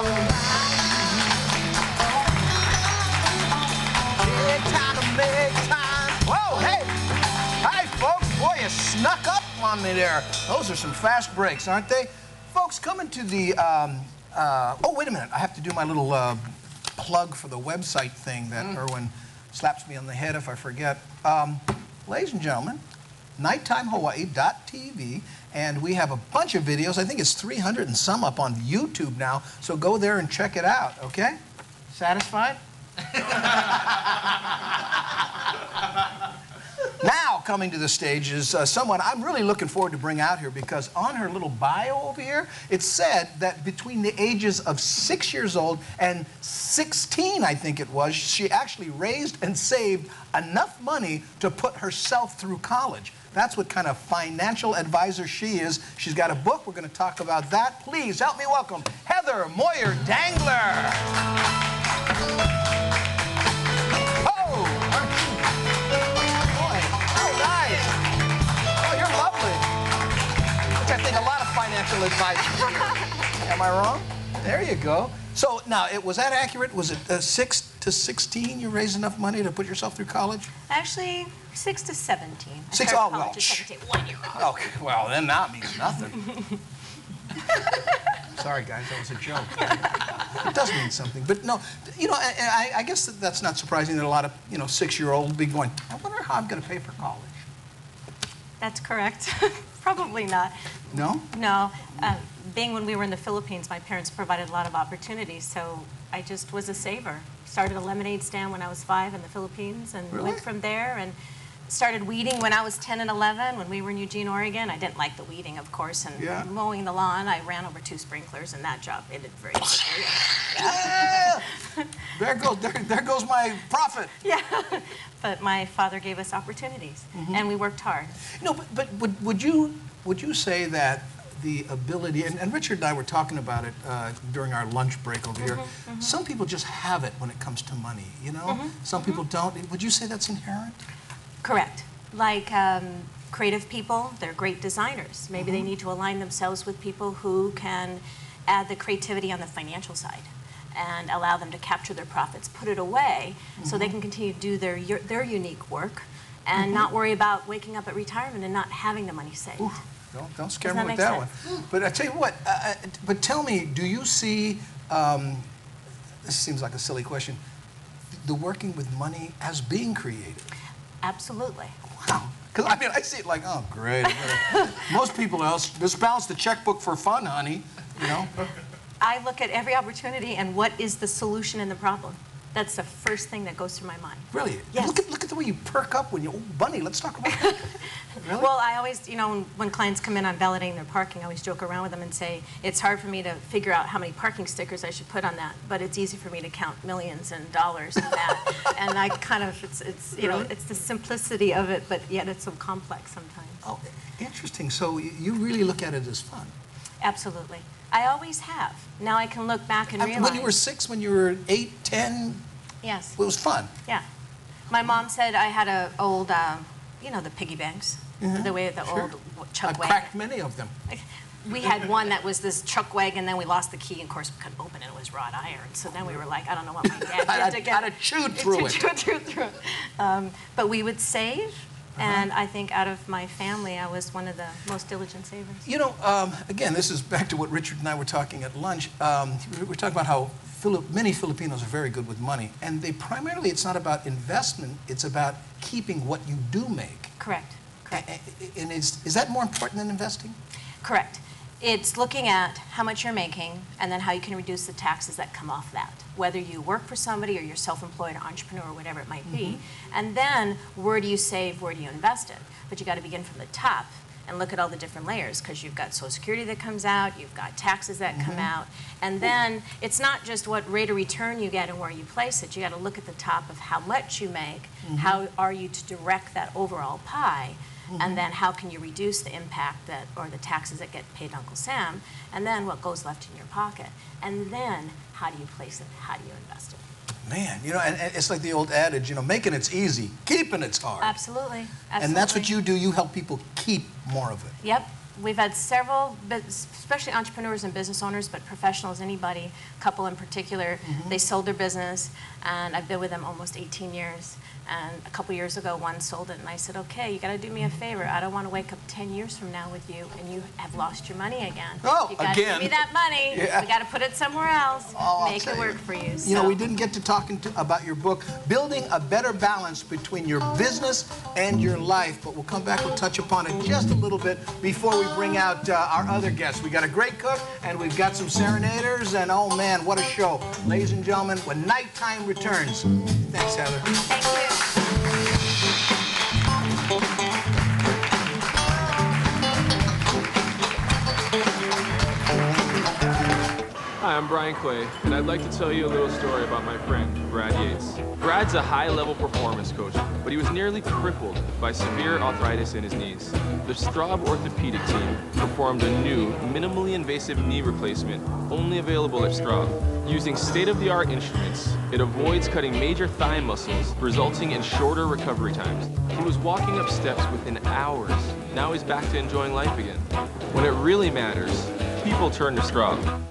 Whoa, hey! Hi, folks. Boy, you snuck up on me there. Those are some fast breaks, aren't they? Folks, coming to the, oh, wait a minute. I have to do my little plug for the website thing that Erwin slaps me on the head if I forget. Ladies and gentlemen, NightTimeHawaii.tv, and we have a bunch of videos. I think it's 300 and some up on YouTube now, so go there and check it out, okay? Satisfied? Now, coming to the stage is someone I'm really looking forward to bring out here, because on her little bio over here, it said that between the ages of 6 years old and 16, I think it was, she actually raised and saved enough money to put herself through college. That's what kind of financial advisor she is. She's got a book. We're going to talk about that. Please help me welcome Heather Moir-Dangler. I think a lot of financial advice here. Am I wrong? There you go. So now, was that accurate? Was it 6 to 16 you raised enough money to put yourself through college? Actually, 6 to 17. Six, oh, well, at 17, 1 year ago. Okay, well, then that means nothing. Sorry, guys, that was a joke. It does mean something. But no, you know, I guess that's not surprising that a lot of, 6-year-olds be going, I wonder how I'm going to pay for college. That's correct. Probably not. No? No. Being when we were in the Philippines, my parents provided a lot of opportunities, so I just was a saver. Started a lemonade stand when I was 5 in the Philippines, and went from there, and started weeding when I was 10 and 11 when we were in Eugene, Oregon. I didn't like the weeding, of course, and mowing the lawn. I ran over 2 sprinklers, and that job ended very quickly. Yeah. There goes my profit. Yeah. But my father gave us opportunities, and we worked hard. No, but would you say that the ability, and Richard and I were talking about it during our lunch break over here, some people just have it when it comes to money, you know? Some people don't. Would you say that's inherent? Correct. Like creative people, they're great designers. Maybe they need to align themselves with people who can add the creativity on the financial side and allow them to capture their profits, put it away, so they can continue to do their unique work and not worry about waking up at retirement and not having the money saved. Ooh, don't scare me with that one. But I tell you what, but tell me, do you see, this seems like a silly question, the working with money as being creative? Absolutely. Wow. Because, I mean, I see it like, oh, great. Most people else, just balance the checkbook for fun, honey, you know? I look at every opportunity and what is the solution in the problem. That's the first thing that goes through my mind. Really? Yes. Look at the way you perk up when you, oh, Bunny, let's talk about that. Really? Well, I always, when clients come in on validating their parking, I always joke around with them and say, it's hard for me to figure out how many parking stickers I should put on that, but it's easy for me to count millions and dollars in that. And I kind of, it's it's the simplicity of it, but yet it's so complex sometimes. Oh, interesting. So you really look at it as fun. Absolutely. I always have. Now I can look back and realize. When you were 6, when you were 8, 10? Yes. It was fun. Yeah. My mom said I had an old, the piggy banks, the way the old chuck wagon. I've cracked many of them. We had one that was this truck wagon, then we lost the key, and of course we couldn't open it, it was wrought iron. So then we were like, I don't know what my dad did to get I'd have chewed through it. But we would save. And I think out of my family, I was one of the most diligent savers. You know, again, this is back to what Richard and I were talking at lunch. We're talking about how many Filipinos are very good with money. And they primarily, it's not about investment, it's about keeping what you do make. Correct. And is that more important than investing? Correct. It's looking at how much you're making and then how you can reduce the taxes that come off that, whether you work for somebody or you're self-employed or entrepreneur or whatever it might be. And then where do you save, where do you invest it? But you got to begin from the top and look at all the different layers, because you've got Social Security that comes out, you've got taxes that come out, and then it's not just what rate of return you get and where you place it. You got to look at the top of how much you make, how are you to direct that overall pie, and then how can you reduce the impact that, or the taxes that get paid to Uncle Sam, and then what goes left in your pocket, and then how do you place it, how do you invest it? Man, and it's like the old adage, making it's easy, keeping it's hard. Absolutely. And that's what you do, you help people keep more of it. Yep. We've had several, especially entrepreneurs and business owners, but professionals, anybody, couple in particular, they sold their business, and I've been with them almost 18 years. And a couple years ago, one sold it, and I said, okay, you got to do me a favor. I don't want to wake up 10 years from now with you, and you have lost your money again. Oh, you got to give me that money. Yeah. We got to put it somewhere else. Oh, Make it work for you. You know, we didn't get to talking about your book, Building a Better Balance Between Your Business and Your Life, but we'll come back, we'll touch upon it just a little bit before we bring out our other guests. We got a great cook, and we've got some serenaders, and oh man, what a show. Ladies and gentlemen, when Nighttime returns. Thanks, Heather. Thank you. Hi, I'm Brian Clay, and I'd like to tell you a little story about my friend, Brad Yates. Brad's a high-level performance coach, but he was nearly crippled by severe arthritis in his knees. The Straub orthopedic team performed a new, minimally invasive knee replacement only available at Straub. Using state-of-the-art instruments, it avoids cutting major thigh muscles, resulting in shorter recovery times. He was walking up steps within hours. Now he's back to enjoying life again. When it really matters, people turn to Straub.